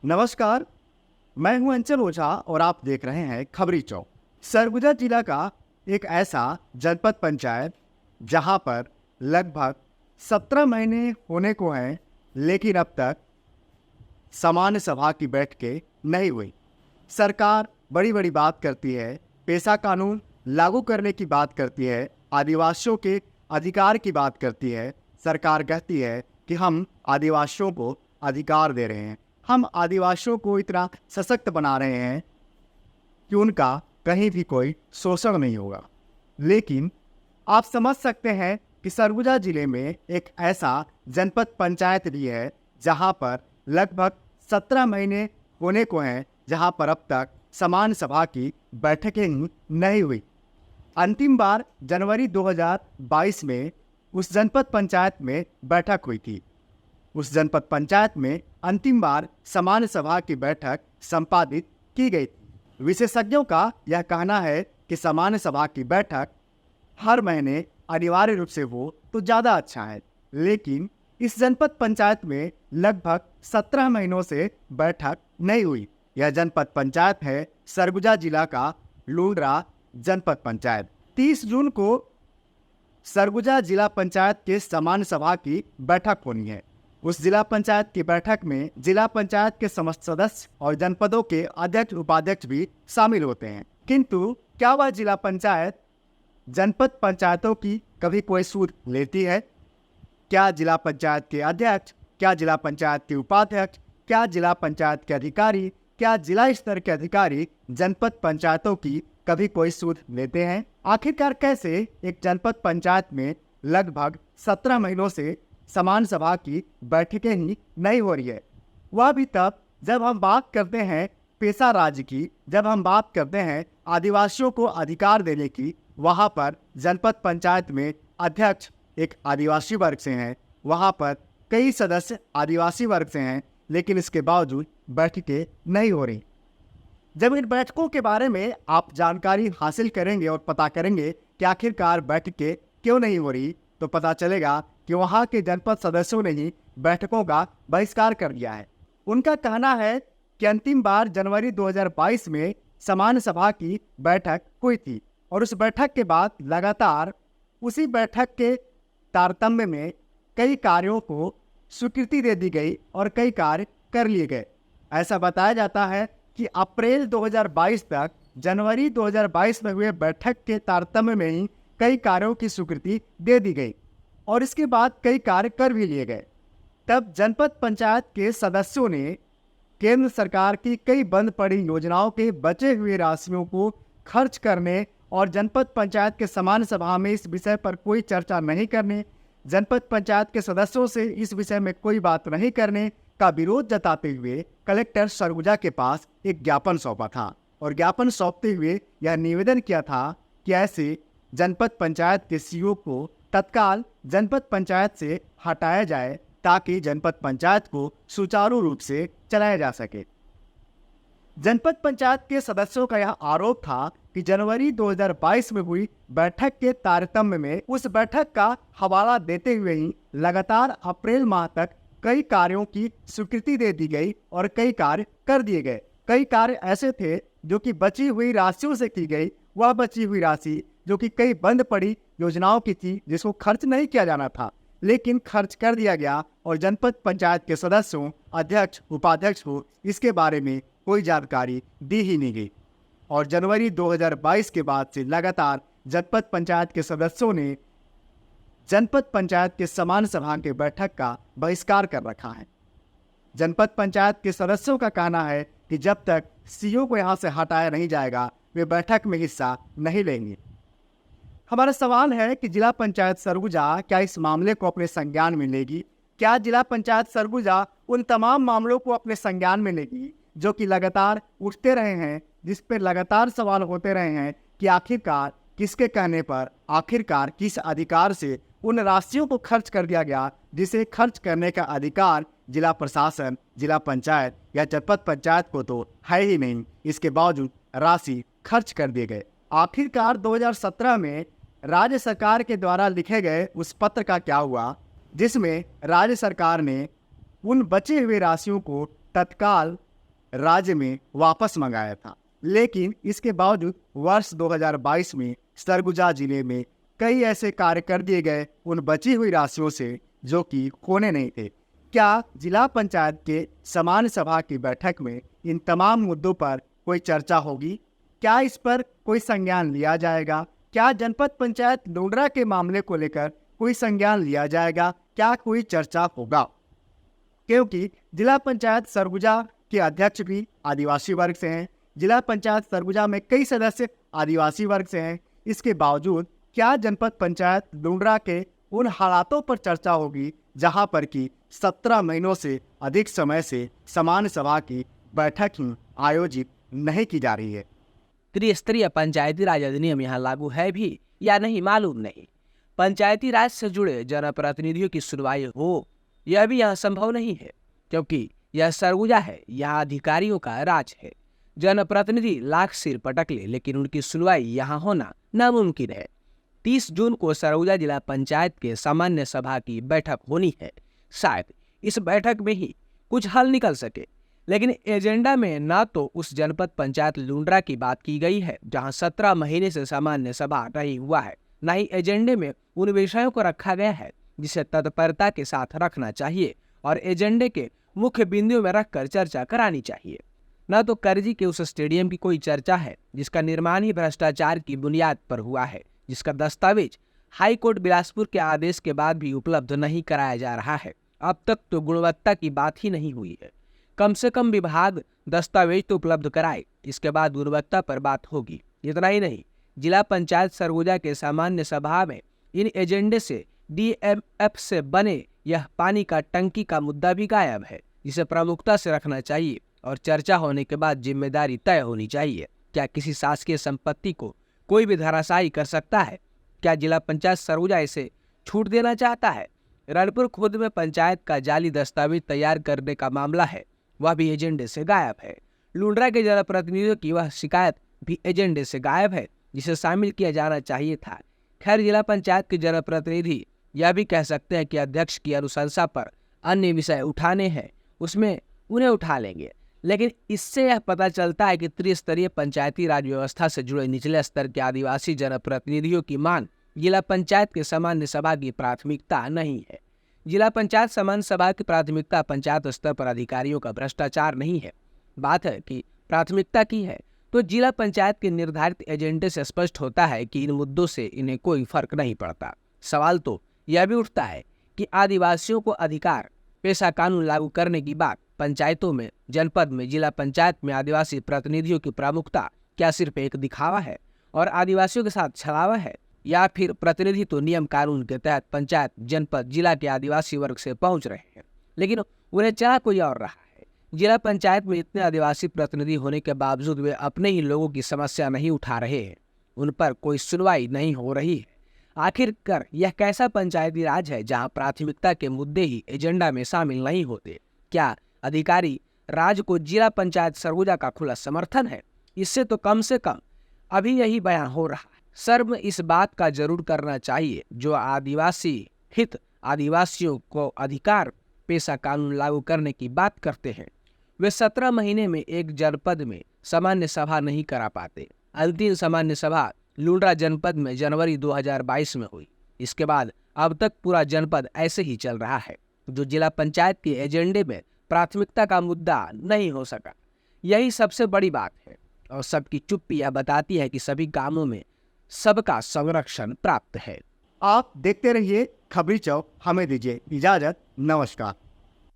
नमस्कार। मैं हूं अंचल ओझा और आप देख रहे हैं खबरी चौक। सरगुजा जिला का एक ऐसा जनपद पंचायत जहां पर लगभग 17 महीने होने को हैं, लेकिन अब तक सामान्य सभा की बैठकें नहीं हुई। सरकार बड़ी बड़ी बात करती है, पेशा कानून लागू करने की बात करती है, आदिवासियों के अधिकार की बात करती है। सरकार कहती है कि हम आदिवासियों को अधिकार दे रहे हैं, हम आदिवासियों को इतना सशक्त बना रहे हैं कि उनका कहीं भी कोई शोषण नहीं होगा। लेकिन आप समझ सकते हैं कि सरगुजा जिले में एक ऐसा जनपद पंचायत भी है जहां पर लगभग 17 महीने होने को हैं, जहां पर अब तक सामान्य सभा की बैठकें ही नहीं हुई। अंतिम बार जनवरी 2022 में उस जनपद पंचायत में बैठक हुई थी। उस जनपद पंचायत में अंतिम बार सामान्य सभा की बैठक संपादित की गई थी। विशेषज्ञों का यह कहना है कि सामान्य सभा की बैठक हर महीने अनिवार्य रूप से हो तो ज़्यादा अच्छा है, लेकिन इस जनपद पंचायत में लगभग 17 महीनों से बैठक नहीं हुई। यह जनपद पंचायत है सरगुजा जिला का लुंड्रा जनपद पंचायत। 30 जून को सरगुजा जिला पंचायत के सामान्य सभा की बैठक होनी है। उस जिला पंचायत की बैठक में जिला पंचायत के समस्त सदस्य और जनपदों के अध्यक्ष उपाध्यक्ष भी शामिल होते हैं। किंतु क्या वह जिला पंचायत जनपद पंचायतों की कभी कोई सूद लेती है? क्या जिला पंचायत के अध्यक्ष, क्या जिला पंचायत के उपाध्यक्ष, क्या जिला पंचायत के अधिकारी, क्या जिला स्तर के अधिकारी जनपद पंचायतों की कभी कोई सूद लेते हैं? आखिरकार कैसे एक जनपद पंचायत में लगभग 17 महीनों से सामान्य सभा की बैठकें ही नहीं हो रही है? वह भी तब जब हम बात करते हैं पेशा राज्य की, जब हम बात करते हैं आदिवासियों को अधिकार देने की। वहाँ पर जनपद पंचायत में अध्यक्ष एक आदिवासी वर्ग से हैं, वहाँ पर कई सदस्य आदिवासी वर्ग से हैं, लेकिन इसके बावजूद बैठकें नहीं हो रही। जब इन बैठकों के बारे में आप जानकारी हासिल करेंगे और पता करेंगे कि आखिरकार बैठकें क्यों नहीं हो रही, तो पता चलेगा कि वहाँ के जनपद सदस्यों ने ही बैठकों का बहिष्कार कर दिया है। उनका कहना है कि अंतिम बार जनवरी 2022 में सामान्य सभा की बैठक हुई थी और उस बैठक के बाद लगातार उसी बैठक के तारतम्य में कई कार्यों को स्वीकृति दे दी गई और कई कार्य कर लिए गए। ऐसा बताया जाता है कि अप्रैल 2022 तक जनवरी 2022 में हुए बैठक के तारतम्य में ही कई कार्यों की स्वीकृति दे दी गई और इसके बाद कई कार्य कर भी लिए गए। तब जनपद पंचायत के सदस्यों ने केंद्र सरकार की कई बंद पड़ी योजनाओं के बचे हुए राशियों को खर्च करने और जनपद पंचायत के सामान्य सभा में इस विषय पर कोई चर्चा नहीं करने, जनपद पंचायत के सदस्यों से इस विषय में कोई बात नहीं करने का विरोध जताते हुए कलेक्टर सरगुजा के पास एक ज्ञापन सौंपा था और ज्ञापन सौंपते हुए यह निवेदन किया था कि ऐसे जनपद पंचायत के सीईओ को तत्काल जनपद पंचायत से हटाया जाए ताकि जनपद पंचायत को सुचारू रूप से चलाया जा सके। जनपद पंचायत के सदस्यों का यह आरोप था कि जनवरी 2022 में हुई बैठक के तारतम्य में उस बैठक का हवाला देते हुए ही लगातार अप्रैल माह तक कई कार्यों की स्वीकृति दे दी गई और कई कार्य कर दिए गए। कई कार्य ऐसे थे जो कि बची हुई राशियों से की गई। वह बची हुई राशि जो कि कई बंद पड़ी योजनाओं की थी, जिसको खर्च नहीं किया जाना था, लेकिन खर्च कर दिया गया और जनपद पंचायत के सदस्यों, अध्यक्ष, उपाध्यक्ष को इसके बारे में कोई जानकारी दी ही नहीं गई। और जनवरी 2022 के बाद से लगातार जनपद पंचायत के सदस्यों ने जनपद पंचायत के सामान्य सभा के बैठक का बहिष्कार कर रखा है। जनपद पंचायत के सदस्यों का कहना है कि जब तक सीईओ को यहां से हटाया नहीं जाएगा, वे बैठक में हिस्सा नहीं लेंगे। हमारा सवाल है कि जिला पंचायत सरगुजा क्या इस मामले को अपने संज्ञान में लेगी? क्या जिला पंचायत सरगुजा उन तमाम मामलों को अपने संज्ञान में लेगी जो कि लगातार उठते रहे हैं, जिस पर लगातार सवाल होते रहे हैं कि आखिरकार किसके कहने पर, आखिरकार किस अधिकार से उन राशियों को खर्च कर दिया गया जिसे खर्च करने का अधिकार जिला प्रशासन, जिला पंचायत या जनपद पंचायत को तो है ही नहीं। इसके बावजूद राशि खर्च कर दिए गए। आखिरकार 2017 में राज्य सरकार के द्वारा लिखे गए उस पत्र का क्या हुआ, जिसमें राज्य सरकार ने उन बचे हुए राशियों को तत्काल राज्य में वापस मंगाया था। लेकिन इसके बावजूद वर्ष 2022 में सरगुजा जिले में कई ऐसे कार्य कर दिए गए उन बची हुई राशियों से जो कि होने नहीं थे। क्या जिला पंचायत के सामान्य सभा की बैठक में इन तमाम मुद्दों पर कोई चर्चा होगी? क्या इस पर कोई संज्ञान लिया जाएगा? क्या जनपद पंचायत लुंड्रा के मामले को लेकर कोई संज्ञान लिया जाएगा? क्या कोई चर्चा होगा? क्योंकि जिला पंचायत सरगुजा के अध्यक्ष भी आदिवासी वर्ग से हैं। जिला पंचायत सरगुजा में कई सदस्य आदिवासी वर्ग से हैं। इसके बावजूद क्या जनपद पंचायत लुंड्रा के उन हालातों पर चर्चा होगी जहां पर कि 17 महीनों से अधिक समय से सामान्य सभा की बैठक ही आयोजित नहीं की जा रही है? त्रिस्तरीय पंचायती राज अधिनियम यहाँ लागू है भी या नहीं मालूम नहीं। पंचायती राज से जुड़े जनप्रतिनिधियों की सुनवाई हो यह भी यहाँ संभव नहीं है, क्योंकि यह सरगुजा है, यहाँ अधिकारियों का राज है। जनप्रतिनिधि लाख सिर पटक ले, लेकिन उनकी सुनवाई यहाँ होना नामुमकिन है। 30 जून को सरगुजा जिला पंचायत के सामान्य सभा की बैठक होनी है। शायद इस बैठक में ही कुछ हल निकल सके, लेकिन एजेंडा में ना तो उस जनपद पंचायत लुंड्रा की बात की गई है जहां 17 महीने से सामान्य सभा नहीं हुआ है, ना ही एजेंडे में उन विषयों को रखा गया है जिसे तत्परता के साथ रखना चाहिए और एजेंडे के मुख्य बिंदुओं में रखकर चर्चा करानी चाहिए। न तो करजी के उस स्टेडियम की कोई चर्चा है जिसका निर्माण ही भ्रष्टाचार की बुनियाद पर हुआ है, जिसका दस्तावेज हाई कोर्ट बिलासपुर के आदेश के बाद भी उपलब्ध नहीं कराया जा रहा है। अब तक तो गुणवत्ता की बात ही नहीं हुई है। कम से कम विभाग दस्तावेज तो उपलब्ध कराए, इसके बाद गुणवत्ता पर बात होगी। इतना ही नहीं, जिला पंचायत सरगुजा के सामान्य सभा में इन एजेंडे से DMF से बने यह पानी का टंकी का मुद्दा भी गायब है, जिसे प्रमुखता से रखना चाहिए और चर्चा होने के बाद जिम्मेदारी तय होनी चाहिए। क्या किसी शासकीय संपत्ति को कोई भी धराशायी कर सकता है? क्या जिला पंचायत सरगुजा इसे छूट देना चाहता है? रणपुर खुर्द में पंचायत का जाली दस्तावेज तैयार करने का मामला है, वह भी एजेंडे से गायब है। लुंड्रा के जनप्रतिनिधियों की वह शिकायत भी एजेंडे से गायब है, जिसे शामिल किया जाना चाहिए था। खैर, जिला पंचायत के जनप्रतिनिधि यह भी कह सकते हैं कि अध्यक्ष की अनुशंसा पर अन्य विषय उठाने हैं, उसमें उन्हें उठा लेंगे। लेकिन इससे यह पता चलता है कि त्रिस्तरीय पंचायती राज व्यवस्था से जुड़े निचले स्तर के आदिवासी जनप्रतिनिधियों की मांग जिला पंचायत के सामान्य सभा की प्राथमिकता नहीं है। जिला पंचायत सामान्य सभा की प्राथमिकता पंचायत स्तर पर अधिकारियों का भ्रष्टाचार नहीं है। बात है कि प्राथमिकता की है तो जिला पंचायत के निर्धारित एजेंडे से स्पष्ट होता है कि इन मुद्दों से इन्हें कोई फर्क नहीं पड़ता। सवाल तो यह भी उठता है कि आदिवासियों को अधिकार पेशा कानून लागू करने की बात पंचायतों में, जनपद में, जिला पंचायत में आदिवासी प्रतिनिधियों की प्रमुखता क्या सिर्फ एक दिखावा है और आदिवासियों के साथ छलावा है, या फिर प्रतिनिधि तो नियम कानून के तहत पंचायत, जनपद, जिला के आदिवासी वर्ग से पहुंच रहे हैं, लेकिन उन्हें चला कोई और रहा है। जिला पंचायत में इतने आदिवासी प्रतिनिधि होने के बावजूद वे अपने ही लोगों की समस्या नहीं उठा रहे हैं, उन पर कोई सुनवाई नहीं हो रही है। आखिरकार यह कैसा पंचायती राज है जहां प्राथमिकता के मुद्दे ही एजेंडा में शामिल नहीं होते? क्या अधिकारी राज को जिला पंचायत सरगुजा का खुला समर्थन है? इससे तो कम से कम अभी यही बयान हो रहा है। सर्व इस बात का जरूर करना चाहिए जो आदिवासी हित, आदिवासियों को अधिकार पेशा कानून लागू करने की बात करते हैं, वे 17 महीने में एक जनपद में सामान्य सभा नहीं करा पाते। अंतिम सामान्य सभा लुंड्रा जनपद में जनवरी 2022 में हुई। इसके बाद अब तक पूरा जनपद ऐसे ही चल रहा है, जो जिला पंचायत के एजेंडे में प्राथमिकता का मुद्दा नहीं हो सका। यही सबसे बड़ी बात है और सबकी चुप्पी यह बताती है कि सभी कामों में सबका संरक्षण प्राप्त है। आप देखते रहिए खबरी चौक। हमें दीजिए इजाजत। नमस्कार।